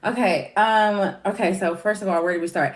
Okay. Okay. So first of all, where do we start?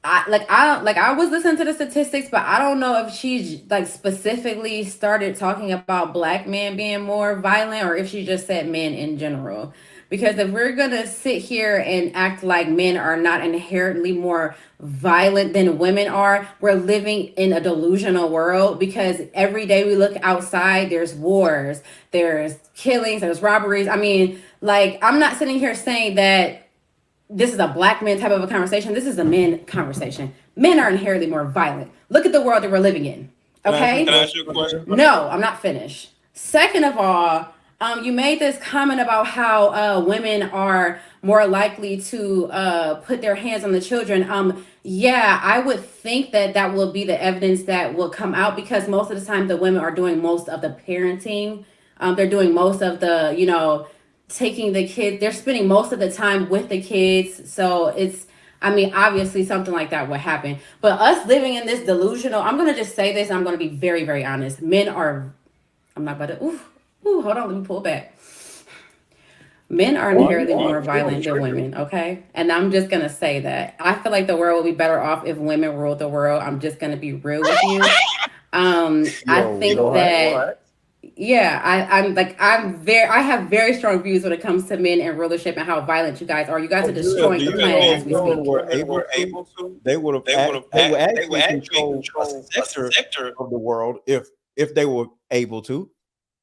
I was listening to the statistics, but I don't know if she like specifically started talking about black men being more violent or if she just said men in general. Because if we're gonna sit here and act like men are not inherently more violent than women are, we're living in a delusional world because every day we look outside, there's wars, there's killings, there's robberies. I mean, like, I'm not sitting here saying that this is a black man type of a conversation. This is a men conversation. Men are inherently more violent. Look at the world that we're living in. Okay? Can I ask you a question? No, I'm not finished. Second of all, you made this comment about how women are more likely to put their hands on the children. Yeah, I would think that that will be the evidence that will come out because most of the time the women are doing most of the parenting. They're doing most of the, taking the kids. They're spending most of the time with the kids. So it's, I mean, obviously something like that would happen. But us living in this delusional, I'm going to just say this. I'm going to be very, very honest. Men are, I'm not about to, hold on, let me pull back. Men are inherently more violent than women, okay? And I'm just going to say that. I feel like the world would be better off if women ruled the world. I'm just going to be real with you. I think that yeah, I have very strong views when it comes to men and rulership and how violent you guys are. You guys are Do destroying you the think planet as if we speak. women were able to, they would have they would actually control a sector of the world if they were able to.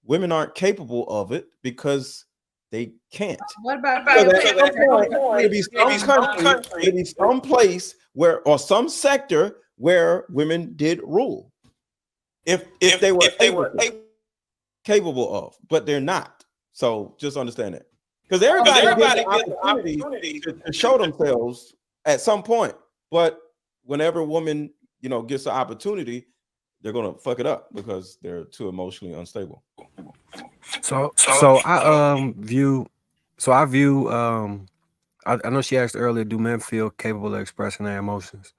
Women aren't capable of it because they can't. What about So the at some point, there'll be some country, there'll be some place where, or some sector where women did rule. If they were capable of, but they're not. So just understand that. Because everybody gets the opportunity to show themselves at some point. But whenever a woman, gets the opportunity, they're gonna fuck it up because they're too emotionally unstable. So I know she asked earlier, do men feel capable of expressing their emotions?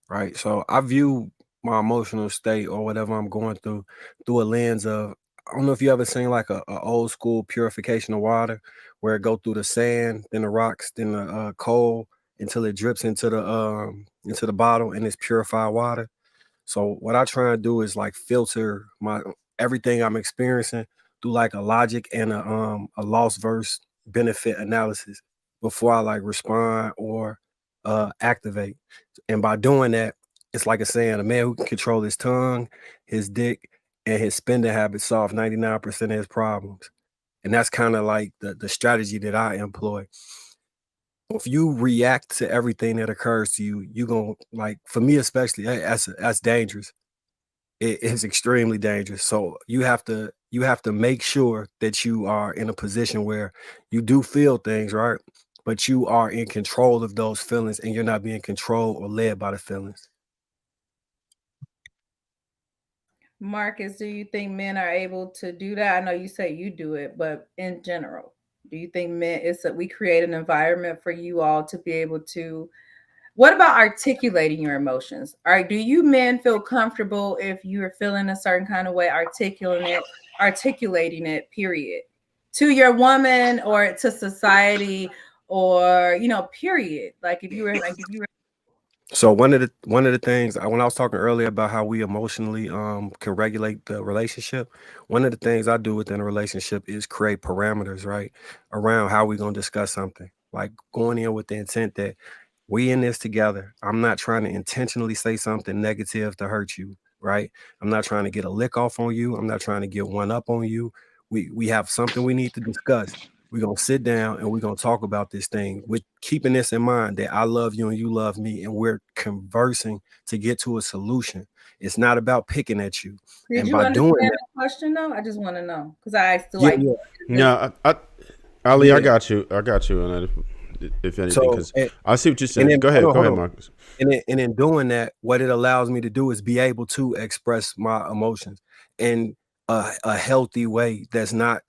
Right. So I view my emotional state or whatever I'm going through a lens of, I don't know if you ever seen like a old school purification of water where it go through the sand, then the rocks, then the coal until it drips into the bottle and it's purified water. So what I try and do is like filter my everything I'm experiencing through like a logic and a loss verse benefit analysis before I like respond or activate. And by doing that, it's like a saying, a man who can control his tongue, his dick, and his spending habits solve 99% of his problems. And that's kind of like the strategy that I employ. If you react to everything that occurs to you, you gonna like, for me especially, that's dangerous. It is extremely dangerous. So you have to make sure that you are in a position where you do feel things, right? But you are in control of those feelings and you're not being controlled or led by the feelings. Marcus, do you think men are able to do that? I know you say you do it, but in general, do you think men it's that we create an environment for you all to be able to what about articulating your emotions? All right, do you men feel comfortable if you're feeling a certain kind of way, articulating it, period, to your woman or to society or period? Like if you were So one of the things when I was talking earlier about how we emotionally can regulate the relationship, one of the things I do within a relationship is create parameters, right, around how we're gonna discuss something. Like going in with the intent that we in this together. I'm not trying to intentionally say something negative to hurt you, right? I'm not trying to get a lick off on you. I'm not trying to get one up on you. We have something we need to discuss. We're gonna sit down and we're gonna talk about this thing with keeping this in mind that I love you and you love me, and we're conversing to get to a solution. It's not about picking at you. did And you by doing understand that, the question though? I just want to know because I asked yeah, like yeah, No, Ali, I yeah. got you. I got you on that. If anything, So because I see what you're and saying. then Go ahead, hold on. Marcus. And in doing that, what it allows me to do is be able to express my emotions in a healthy way that's not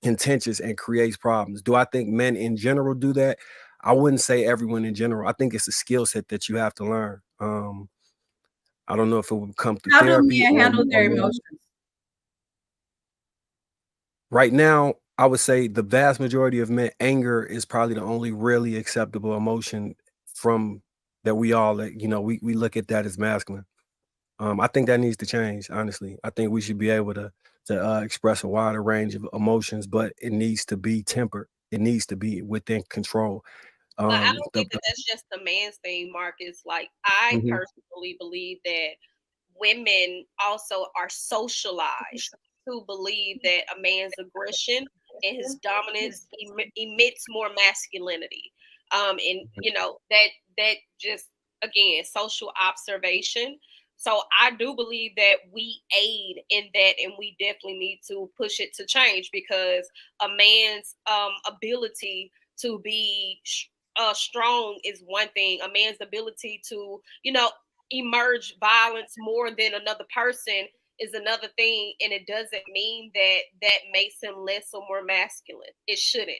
contentious and creates problems. Do I think men in general do that? I wouldn't say everyone in general. I think it's a skill set that you have to learn. I don't know if it would come through how do therapy men or handle their emotions? right now. I would say the vast majority of men, anger is probably the only really acceptable emotion from that we all, we look at that as masculine. I think that needs to change, honestly. I think we should be able to express a wider range of emotions, but it needs to be tempered. It needs to be within control. But I don't think that that's just the man's thing, Marcus. Like, I Mhm. personally believe that women also are socialized to believe that a man's aggression and his dominance emits more masculinity. And that just, again, social observation. So I do believe that we aid in that, and we definitely need to push it to change, because a man's ability to be strong is one thing. A man's ability to, emerge violence more than another person is another thing, and it doesn't mean that that makes him less or more masculine. It shouldn't.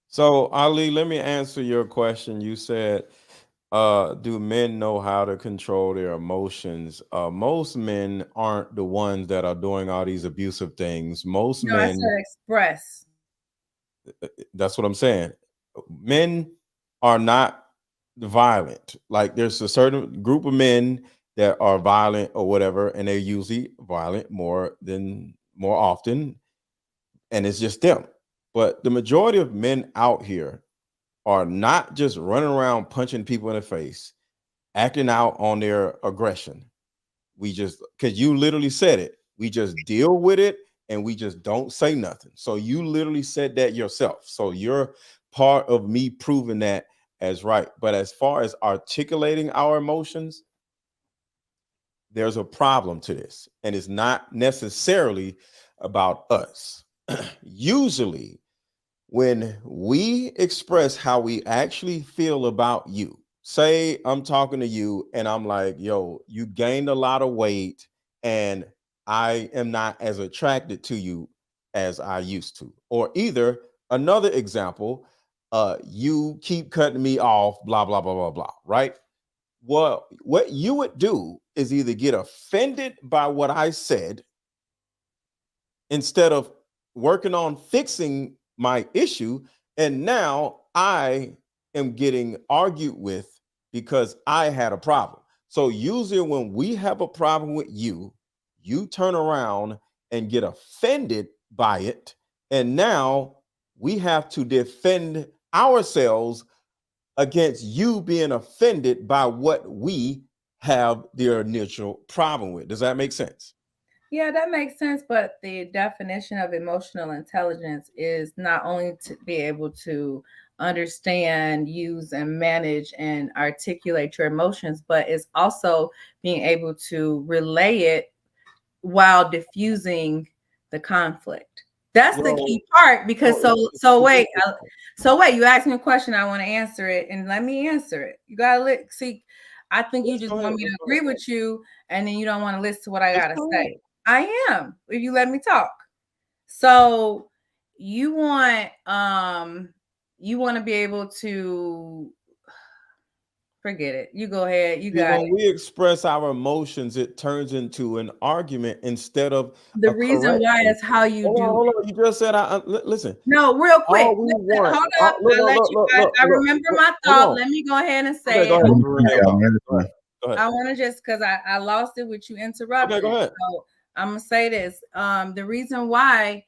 So Ali, let me answer your question. You said, do men know how to control their emotions? Most men aren't the ones that are doing all these abusive things. Most No, I men, said express. that's what I'm saying. Men are not violent. Like, there's a certain group of men that are violent or whatever, and they're usually violent more often, and it's just them. But the majority of men out here are not just running around punching people in the face, acting out on their aggression. We just, because you literally said it, we just deal with it and we just don't say nothing. So you literally said that yourself. So you're part of me proving that as right. But as far as articulating our emotions, there's a problem to this, and it's not necessarily about us. Usually, when we express how we actually feel about you, say I'm talking to you and I'm like, yo, you gained a lot of weight and I am not as attracted to you as I used to. Or either another example, you keep cutting me off, blah, blah, blah, blah, blah, right? Well, what you would do is either get offended by what I said instead of working on fixing my issue. And now I am getting argued with because I had a problem. So usually when we have a problem with you, you turn around and get offended by it. And now we have to defend ourselves against you being offended by what we have the initial problem with. Does that make sense? Yeah, that makes sense. But the definition of emotional intelligence is not only to be able to understand, use, and manage and articulate your emotions, but it's also being able to relay it while diffusing the conflict. That's the key part. Because wait, you asked me a question, I want to answer it, and let me answer it. You gotta see. I think you just want me to agree with you, and then you don't want to listen to what I gotta say. I am, if you let me talk. So you want to be able to forget it. You go ahead. You got when we express our emotions, it turns into an argument instead of the reason why is how you do. Hold on. You just said, listen. No, real quick. Hold up. I'll let you guys. I remember my thought. Let me go ahead and say it. Go ahead. I want to just, because I lost it with you interrupting. Okay, go ahead. So I'm gonna say this. The reason why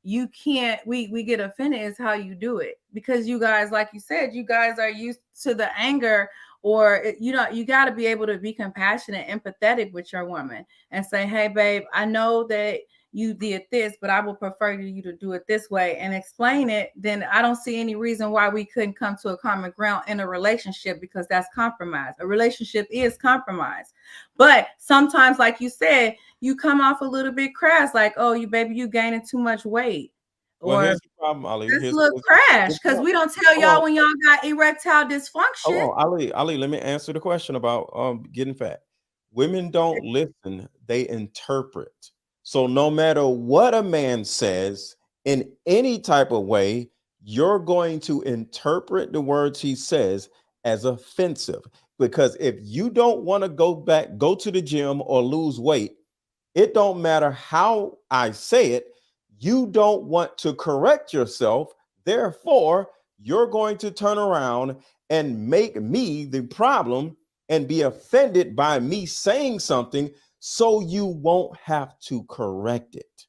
you can't we get offended is how you do it, because you guys, like you said, you guys are used to the anger, or you got to be able to be compassionate, empathetic with your woman and say, hey babe, I know that you did this, but I would prefer you to do it this way, and explain it. Then I don't see any reason why we couldn't come to a common ground in a relationship, because that's compromise. A relationship is compromise. But sometimes, like you said, you come off a little bit crass, like, oh, you gaining too much weight. Well, here's the problem, Ali. This look crash, because we don't tell y'all when y'all got erectile dysfunction. Hold on, Ali, let me answer the question about getting fat. Women don't listen, they interpret. So no matter what a man says in any type of way, you're going to interpret the words he says as offensive. Because if you don't want to go to the gym or lose weight, it don't matter how I say it, You don't want to correct yourself. Therefore, you're going to turn around and make me the problem and be offended by me saying something so you won't have to correct it.